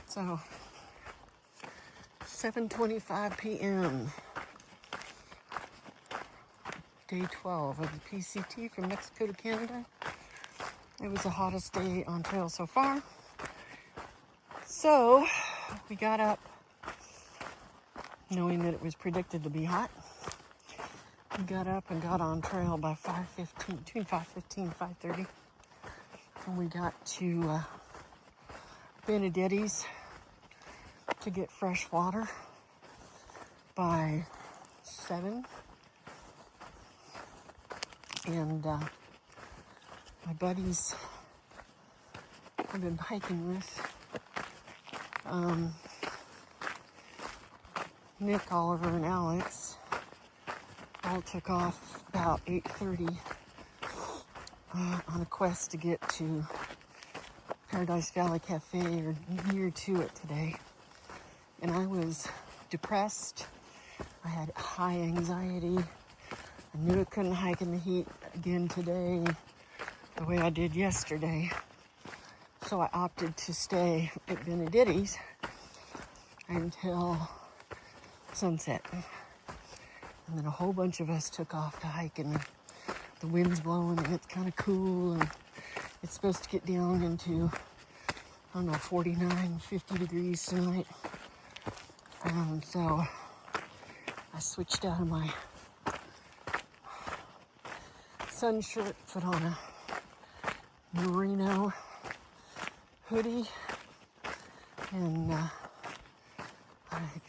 So, 7:25 p.m. Day 12 of the PCT from Mexico to Canada. It was the hottest day on trail so far. So, we got up knowing that it was predicted to be hot. We got up and got on trail by 5:15, between 5:15 and 5:30. And we got to Benedetti's to get fresh water by 7. And my buddies I've been hiking with, Nick, Oliver, and Alex, all took off about 8:30 on a quest to get to Paradise Valley Cafe or near to it today. And I was depressed. I had high anxiety. I knew I couldn't hike in the heat again today the way I did yesterday. So I opted to stay at Benedetti's until sunset. And then a whole bunch of us took off to hike, and the wind's blowing and it's kind of cool, and it's supposed to get down into, 49, 50 degrees tonight. So I switched out of my sun shirt, put on a merino hoodie, and I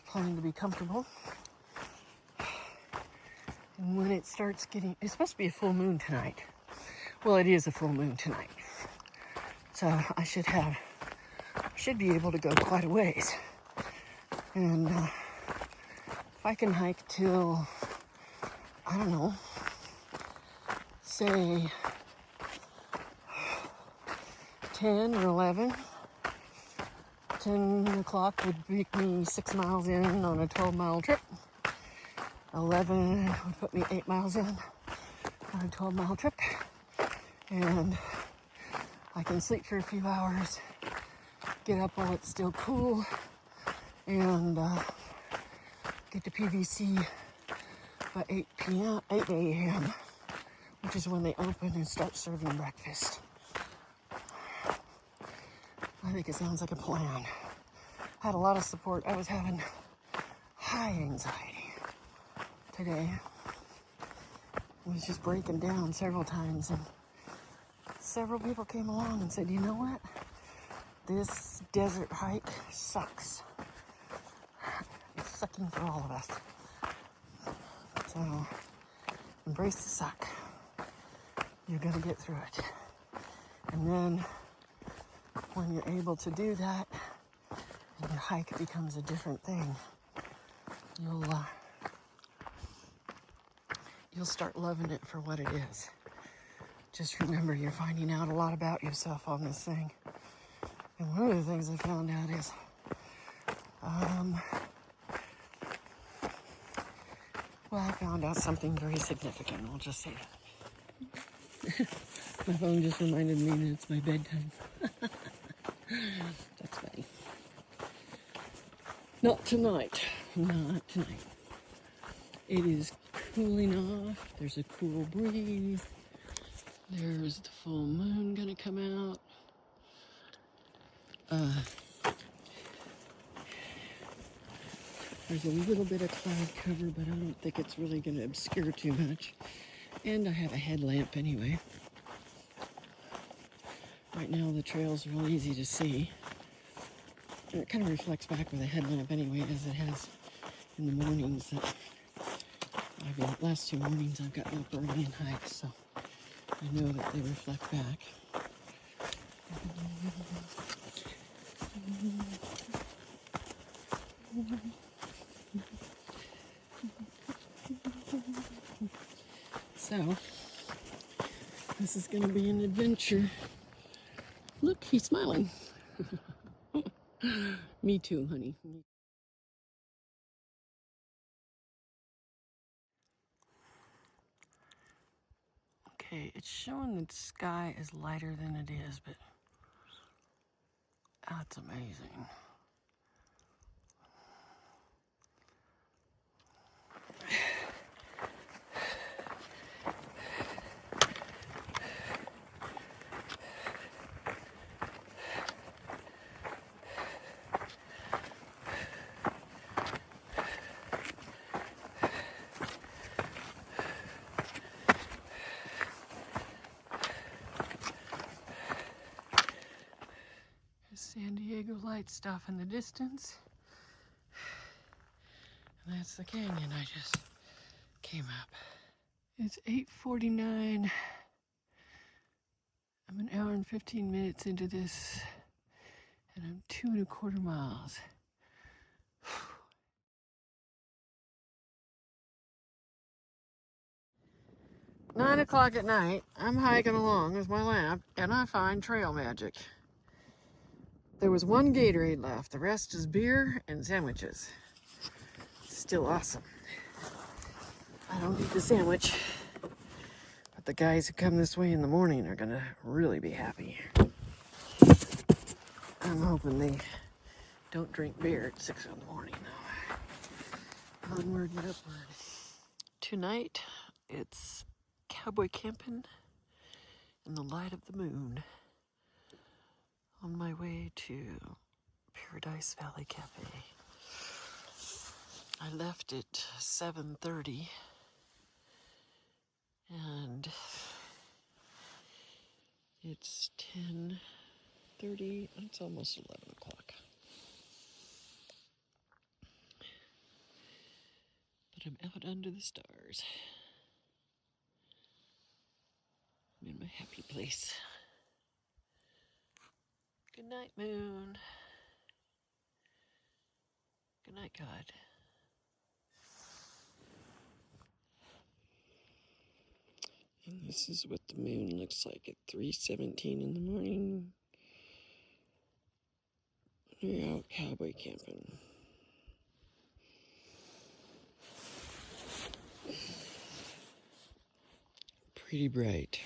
plan to be comfortable. And when it starts getting, it's supposed to be a full moon tonight. Well, it is a full moon tonight. So I should be able to go quite a ways. And if I can hike till, say 10 or 11, 10 o'clock would make me 6 miles in on a 12-mile trip. 11 would put me 8 miles in on a 12-mile trip. And I can sleep for a few hours, get up while it's still cool, and get to PVC by 8 a.m., which is when they open and start serving breakfast. I think it sounds like a plan. Had a lot of support. I was having high anxiety today. I was just breaking down several times, and several people came along and said, you know what? This desert hike sucks. It's sucking for all of us. So, embrace the suck. You're going to get through it. And then, when you're able to do that, and your hike becomes a different thing, you'll start loving it for what it is. Just remember, you're finding out a lot about yourself on this thing. And one of the things I found out is, I found out something very significant. I'll just say that. My phone just reminded me that it's my bedtime. That's funny. Not tonight. Not tonight. It is cooling off. There's a cool breeze. There's the full moon gonna come out. There's a little bit of cloud cover, but I don't think it's really gonna obscure too much. And I have a headlamp anyway. Right now the trail's real easy to see. And it kind of reflects back with a headlamp anyway, as it has in the mornings. Last 2 mornings I've gotten up early and hiked, so I know that they reflect back. So, this is going to be an adventure. Look, he's smiling. Me too, honey. Okay, it's showing that the sky is lighter than it is, but that's amazing. Diego light stuff in the distance. And that's the canyon I just came up. It's 8:49. I'm an hour and 15 minutes into this, and I'm 2¼ miles. 9 o'clock at night, I'm hiking along with my lamp, and I find trail magic. There was one Gatorade left. The rest is beer and sandwiches. Still awesome. I don't need the sandwich, but the guys who come this way in the morning are gonna really be happy. I'm hoping they don't drink beer at 6 in the morning, though. Onward and upward. Tonight, it's cowboy camping in the light of the moon on my way to Paradise Valley Cafe. I left at 7:30 and it's 10:30, it's almost 11 o'clock. But I'm out under the stars. I'm in my happy place. Good night, moon. Good night, God. And this is what the moon looks like at 3:17 in the morning. We're out cowboy camping. Pretty bright.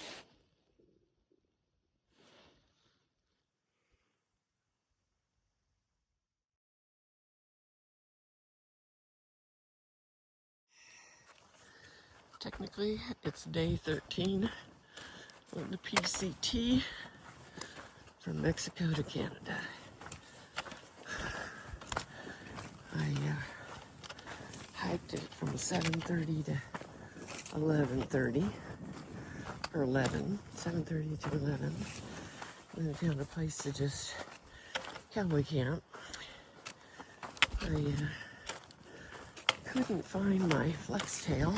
Technically, it's day 13 on the PCT from Mexico to Canada. I hiked it from 7:30 to 11:30, or 7:30 to 11, and then found a place to just cowboy camp. I couldn't find my flex tail,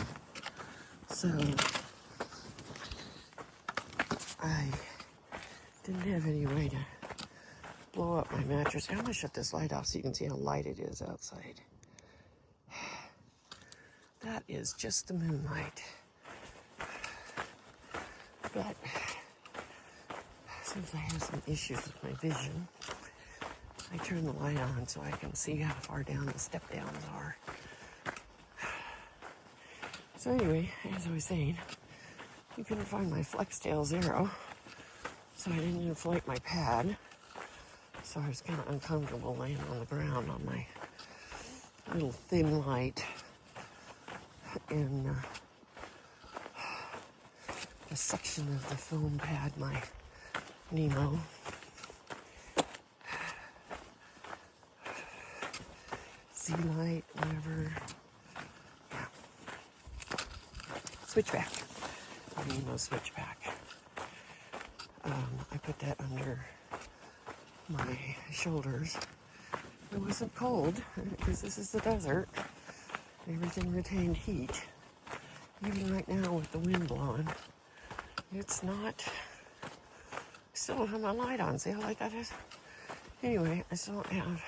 so I didn't have any way to blow up my mattress. I'm gonna shut this light off so you can see how light it is outside. That is just the moonlight. But since I have some issues with my vision, I turn the light on so I can see how far down the step downs are. So anyway, as I was saying, you couldn't find my flex tail zero, so I didn't inflate my pad. So I was kind of uncomfortable laying on the ground on my little thin light in the section of the foam pad, my Nemo. Z-light, whatever. Yeah. Switchback. Nemo switchback. I put that under my shoulders. It wasn't cold because this is the desert. Everything retained heat. Even right now with the wind blowing, it's not. I still don't have my light on. See how light that is? Anyway, I still don't have.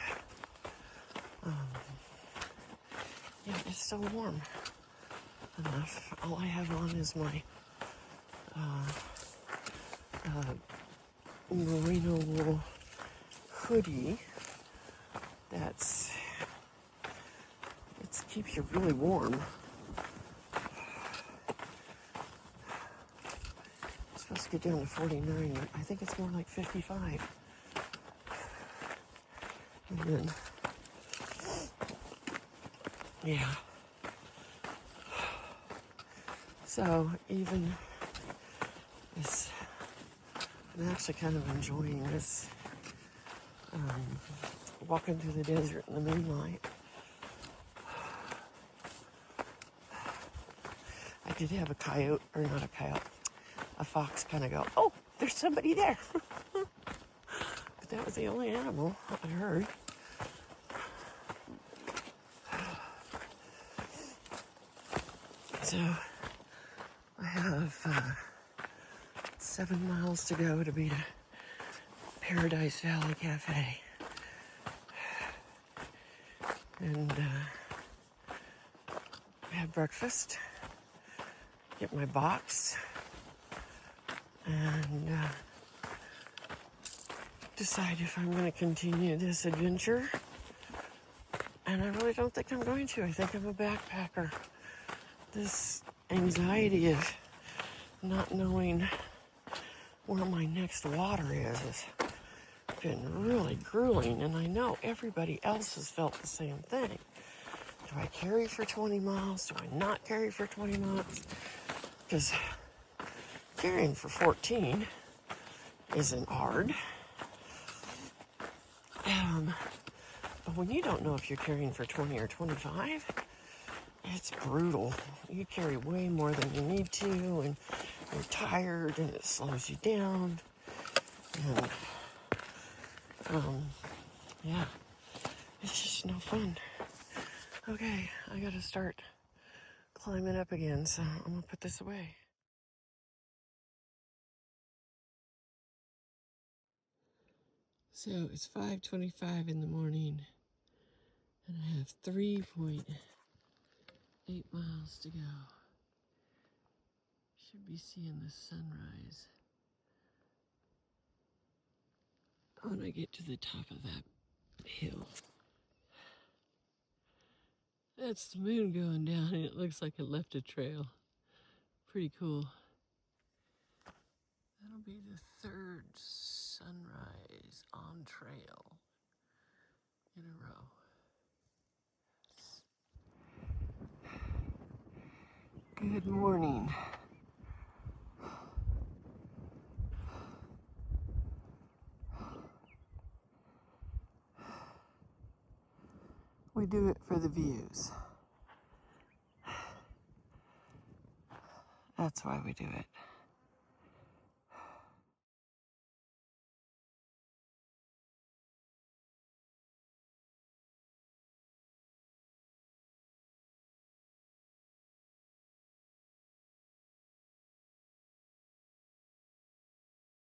Yeah, it's still warm enough. All I have on is my merino wool hoodie. It keeps you really warm. It's supposed to get down to 49. I think it's more like 55. And then, yeah. So even this, I'm actually kind of enjoying this, walking through the desert in the moonlight. I did have a coyote, or not a coyote, a fox kind of go, oh, there's somebody there. But that was the only animal I heard. So I have 7 miles to go to be to Paradise Valley Cafe. And have breakfast, get my box, and decide if I'm going to continue this adventure. And I really don't think I'm going to. I think I'm a backpacker. This anxiety of not knowing where my next water is been really grueling, and I know everybody else has felt the same thing. Do I carry for 20 miles? Do I not carry for 20 miles? Because carrying for 14 isn't hard. But when you don't know if you're carrying for 20 or 25, it's brutal. You carry way more than you need to, and you're tired, and it slows you down. And, yeah, it's just no fun. Okay, I gotta start climbing up again, so I'm gonna put this away. So it's 5:25 in the morning, and I have 3.8 miles to go. Should be seeing the sunrise when I get to the top of that hill. That's the moon going down, and it looks like it left a trail. Pretty cool. That'll be the third sunrise on trail in a row. Good morning. We do it for the views. That's why we do it.